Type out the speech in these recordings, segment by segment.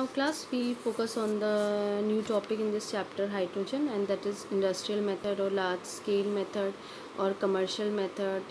Now class we focus on the new topic in this chapter, hydrogen, and that is industrial method or large scale method or commercial method,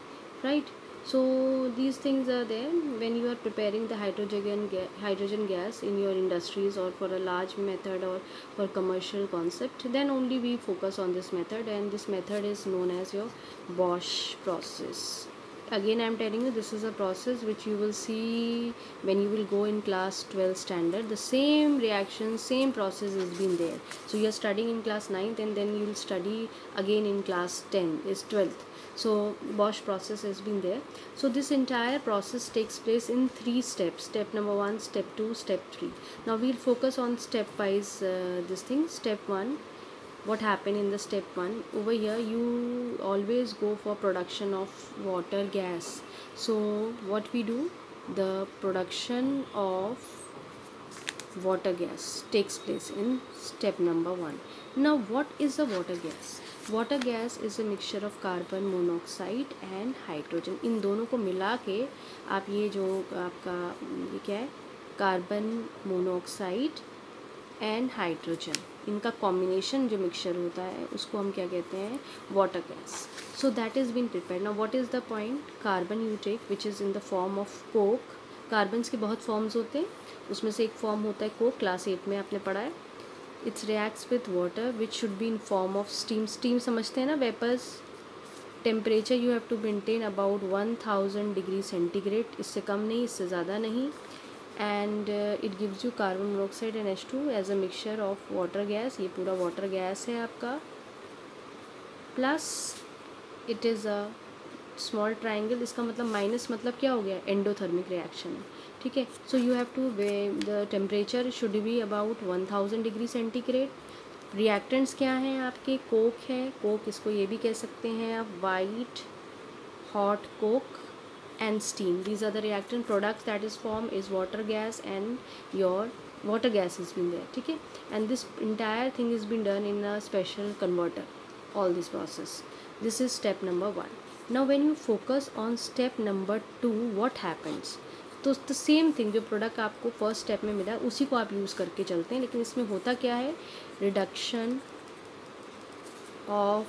right? So these things are there when you are preparing the hydrogen gas in your industries or for a large method or for commercial concept, then only we focus on this method, and this method is known as your Bosch process. Again I am telling you, this is a process which you will see when you will go in class 12 standard. The same reaction, same process has been there. So you are studying in class 9th and then you will study again in class 10 is 12th. So Bosch process has been there. So this entire process takes place in 3 steps. Step number 1, step 2, step 3. Now we'll focus on step wise this thing. Step 1, what happened in the step 1. Over here you always go for production of water gas. So what we do, the production of water gas takes place in step number 1. Now what is a water gas? Water gas is a mixture of carbon monoxide and hydrogen. इन दोनों को मिला के आप ये जो आपका ये क्या है, कार्बन मोनोऑक्साइड एंड हाइड्रोजन, इनका कॉम्बिनेशन जो मिक्सचर होता है उसको हम क्या कहते हैं, water gas. So that is been prepared. Now what is the point, carbon you take which is in the form of coke. Carbons के बहुत फॉर्म्स होते हैं, उसमें से एक फॉर्म होता है कोक, क्लास 8 में आपने पढ़ा है. Its reacts with water which should be in form of steam. Steam समझते हैं ना, vapours. Temperature you have to maintain about 1000 degree centigrade, इससे कम नहीं, इससे ज़्यादा नहीं. And it gives you carbon monoxide and H2 as a mixture of water gas. ये पूरा water gas है आपका. Plus it is a small triangle. इसका मतलब माइनस मतलब क्या हो गया, एंडोथर्मिक रिएक्शन है. ठीक है. So you have to the temperature should be about 1000 degree centigrade. Reactants क्या हैं आपके, कोक है. कोक इसको ये भी कह सकते हैं आप, white hot Coke and steam. These are the reactant products that is formed is water gas, and your water gas has been there. ठीक है. And this entire thing has been done in a special converter, all this process. This is step number 1. Now when you focus on step number 2, what happens? तो the same thing, जो product आपको first step में मिला उसी को आप use करके चलते हैं, लेकिन इसमें होता क्या है, reduction of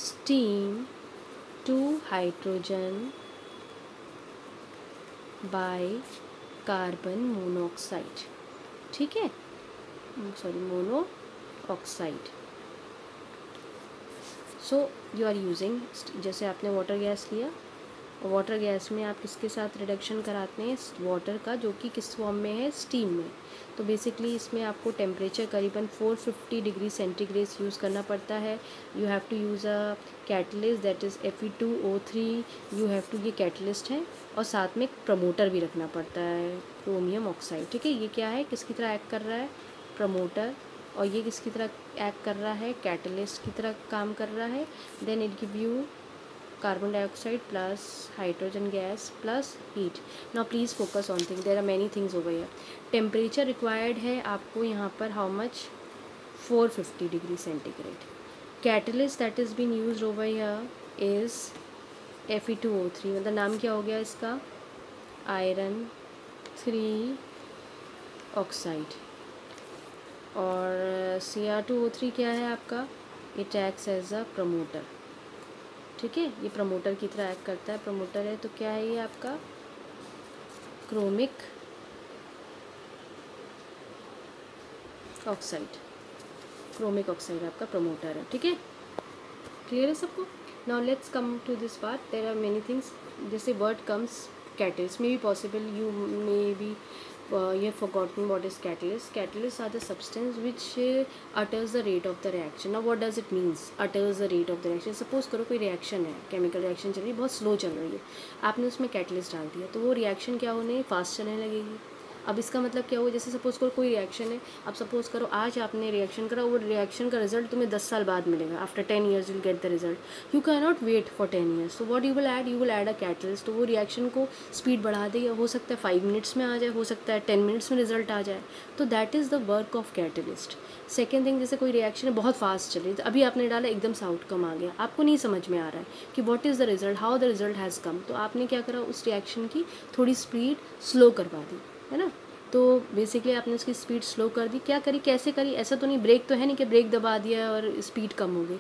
steam to hydrogen by carbon monoxide. ठीक है, sorry monoxide. So you are using, जैसे आपने वाटर गैस लिया, वाटर गैस में आप किसके साथ रिडक्शन कराते हैं, वाटर का, जो कि किस फॉर्म में है, स्टीम में. तो बेसिकली इसमें आपको टेम्परेचर करीबन 450 डिग्री सेंटीग्रेड यूज़ करना पड़ता है. You have to use a catalyst that is Fe2O3. You have to, ये कैटलिस्ट है, और साथ में एक प्रमोटर भी रखना पड़ता है, क्रोमियम ऑक्साइड. ठीक है. ये क्या है, किसकी तरह एक्ट कर रहा है, प्रमोटर. और ये किसकी तरह एक्ट कर रहा है, कैटलिस्ट की तरह काम कर रहा है. Then it give you carbon dioxide plus hydrogen gas plus heat. Now please focus on thing, there are many things over here. Temperature required है आपको यहाँ पर how much, 450 degree centigrade. Catalyst that is been used over here is Fe2O3. मतलब नाम क्या हो गया इसका, आयरन 3 ऑक्साइड. और Cr2O3 क्या है आपका, it acts as a promoter. ठीक है, ये प्रमोटर की तरह एक्ट करता है, प्रमोटर है. तो क्या है ये आपका, क्रोमिक ऑक्साइड. क्रोमिक ऑक्साइड आपका प्रमोटर है. ठीक है, क्लियर है सबको. Now let's come to this part. There are many things, जैसे word comes catalyst, may be possible you may be you have forgotten what is catalyst. Catalysts are the substance which utters the rate of the reaction. Now what does it means, utters the rate of the reaction? Suppose करो कोई reaction है, chemical reaction चल रही है, बहुत slow चल रही है, आपने उसमें कैटलिस्ट डाल दिया, तो वो रिएक्शन क्या होने, फास्ट चलने लगेगी. अब इसका मतलब क्या हुआ, जैसे सपोज करो कोई रिएक्शन है, अब सपोज करो आज आपने रिएक्शन करा, वो रिएक्शन का रिजल्ट तुम्हें 10 साल बाद मिलेगा. After 10 years you'll get the result. You cannot wait for 10 years. So what you will add, you will add a catalyst. तो वो रिएक्शन को स्पीड बढ़ा देगी. हो सकता है 5 minutes में आ जाए, हो सकता है 10 minutes में रिजल्ट आ जाए. तो that is the work of catalyst. Second thing, जैसे कोई रिएक्शन है बहुत फास्ट चल रही है, तो अभी आपने डाला, एकदम से आउटकम आ गया, आपको नहीं समझ में आ रहा है कि what is the result, how the result has come. तो आपने क्या करा, उस रिएक्शन की थोड़ी स्पीड स्लो करवा दी, है ना. तो बेसिकली आपने उसकी स्पीड स्लो कर दी, क्या करी, कैसे करी, ऐसा तो नहीं ब्रेक तो है नहीं कि ब्रेक दबा दिया और स्पीड कम हो गई.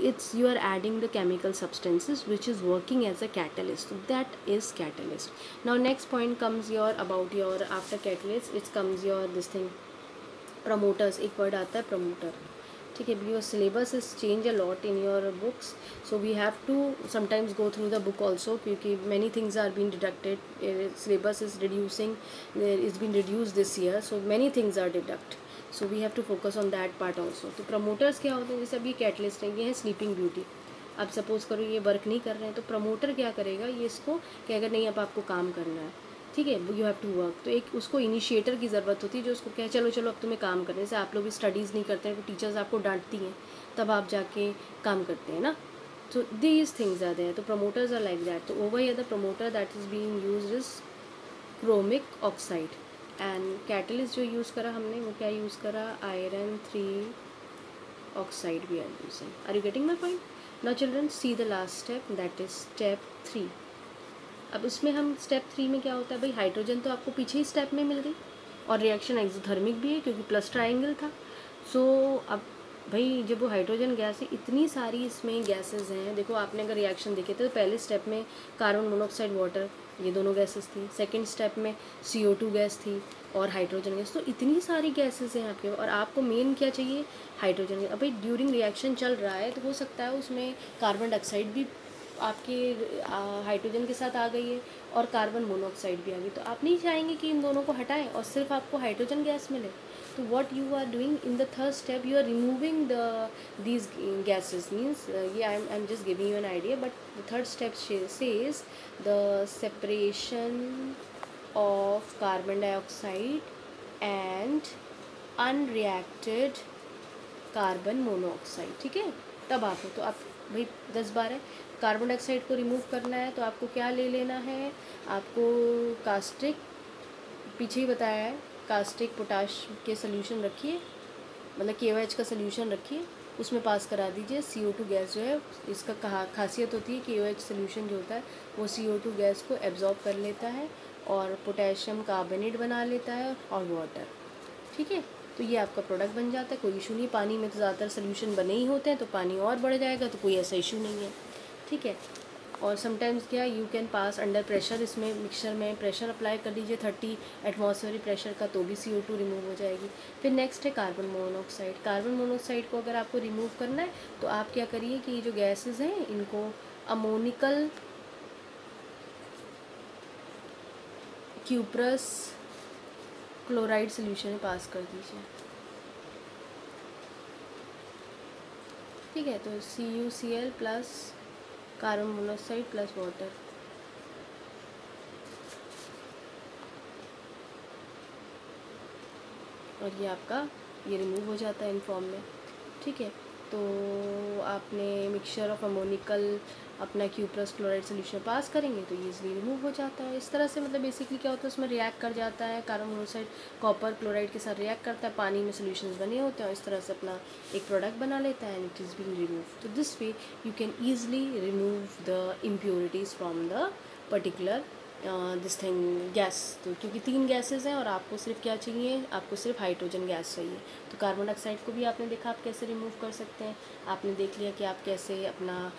It's you are adding the chemical substances which is working as a catalyst, that is catalyst. Now next point comes your about your after catalyst it's comes your this thing promoters. एक word आता है promoter, ठीक है. Your syllabus is change a lot in your books, so we have to sometimes go through the book also, क्योंकि many things are been deducted. Syllabus is reducing, is been reduce this year, so many things are deduct, so we have to focus on that part also. तो promoters क्या होते हैं, जैसे अभी catalyst है, ये है स्लीपिंग ब्यूटी. अब सपोज करो ये वर्क नहीं कर रहे हैं, तो प्रमोटर क्या करेगा, ये इसको कहेगा नहीं अब आपको काम करना है, ठीक है, यू हैव टू वर्क. तो एक उसको इनिशिएटर की ज़रूरत होती है जो उसको कहे चलो चलो अब तुम्हें काम करने से. आप लोग भी स्टडीज़ नहीं करते हैं तो टीचर्स आपको डांटती हैं, तब आप जाके काम करते हैं ना. तो दीज थिंग्स आर देयर. तो प्रमोटर्स आर लाइक दैट. तो over here the promoter that is being used is chromic oxide. And catalyst जो यूज़ करा हमने वो क्या यूज़ करा, iron 3 oxide we are using. Are you getting my point. Now children see the last step, that is step 3. अब इसमें हम step 3 में क्या होता है भाई, हाइड्रोजन तो आपको पीछे ही स्टेप में मिल गई और रिएक्शन एक्सोथर्मिक भी है क्योंकि प्लस ट्रायंगल था. सो अब भाई जब वो हाइड्रोजन गैस है, इतनी सारी इसमें गैसेस हैं. देखो आपने अगर रिएक्शन देखे तो पहले स्टेप में कार्बन मोनोऑक्साइड वाटर, ये दोनों गैसेस थी. सेकंड स्टेप में CO2 गैस थी और हाइड्रोजन गैस. तो इतनी सारी गैसेस हैं आपके, और आपको मेन क्या चाहिए, हाइड्रोजन गैस. अब भाई ड्यूरिंग रिएक्शन चल रहा है तो हो सकता है उसमें कार्बन डाइऑक्साइड भी आपके हाइड्रोजन के साथ आ गई है और कार्बन मोनोऑक्साइड भी आ गई. तो आप नहीं चाहेंगे कि इन दोनों को हटाएं और सिर्फ आपको हाइड्रोजन गैस मिले. तो what you are doing in the third step, you are removing these gases. Means ये I am just giving you an idea, but the third step says the separation of carbon dioxide and unreacted carbon monoxide. ठीक है, तब आप हो. तो आप भाई 10 बार है कार्बन डाइऑक्साइड को रिमूव करना है तो आपको क्या ले लेना है, आपको कास्टिक, पीछे ही बताया है, कास्टिक पोटाश के सोल्यूशन रखिए, मतलब KOH का सोल्यूशन रखिए, उसमें पास करा दीजिए. CO2 गैस जो है, इसका खासियत होती है KOH सोल्यूशन जो होता है वो CO2 गैस को एब्जॉर्ब कर लेता है और पोटेशियम कार्बोनेट बना लेता है और वाटर. ठीक है, तो ये आपका प्रोडक्ट बन जाता है, कोई इशू नहीं. पानी में तो ज़्यादातर सोल्यूशन बने ही होते हैं, तो पानी और बढ़ जाएगा तो कोई ऐसा इशू नहीं है. ठीक है, और समटाइम्स क्या you can pass under pressure, इसमें मिक्सचर में प्रेशर अप्लाई कर दीजिए 30 एटमॉस्फेरिक प्रेशर का, तो भी CO2 रिमूव हो जाएगी. फिर नेक्स्ट है कार्बन मोनोऑक्साइड. कार्बन मोनोऑक्साइड को अगर आपको रिमूव करना है तो आप क्या करिए कि ये जो गैसेस हैं इनको अमोनिकल क्यूप्रस क्लोराइड सोल्यूशन में पास कर दीजिए. ठीक है, तो CuCl plus carbon monoxide plus water. और ये आपका ये रिमूव हो जाता है इन फॉर्म में. ठीक है, तो आपने मिक्सचर ऑफ अमोनिकल अपना क्यूप्रस क्लोराइड सोल्यूशन पास करेंगे तो ये इजली रिमूव हो जाता है. इस तरह से मतलब बेसिकली क्या होता है, उसमें रिएक्ट कर जाता है, कार्बन मोनोऑक्साइड कॉपर क्लोराइड के साथ रिएक्ट करता है, पानी में सोल्यूशंस बने होते हैं और इस तरह से अपना एक प्रोडक्ट बना लेता है and it is being remove. तो this way you can easily remove the impurities from the particular this thing gas. तो क्योंकि 3 गैसेस हैं और आपको सिर्फ क्या चाहिए, आपको सिर्फ हाइड्रोजन गैस चाहिए. तो कार्बन डाइऑक्साइड को भी आपने देखा आप कैसे रिमूव कर सकते हैं, आपने देख लिया कि आप कैसे अपना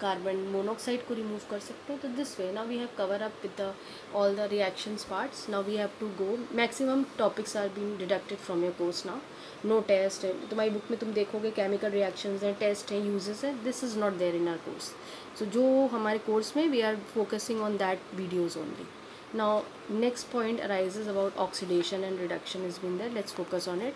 कार्बन मोनोऑक्साइड को रिमूव कर सकते हैं. तो this way now we have cover up with the all the reactions parts. Now we have to go, maximum topics are being deducted from your course. Now no test है, तुम्हारी book में तुम देखोगे chemical reactions हैं, test हैं, uses हैं. This is not there in our course. So जो हमारे कोर्स में we are focusing on that videos only. Now next point arises about oxidation and reduction is been there. Let's focus on it.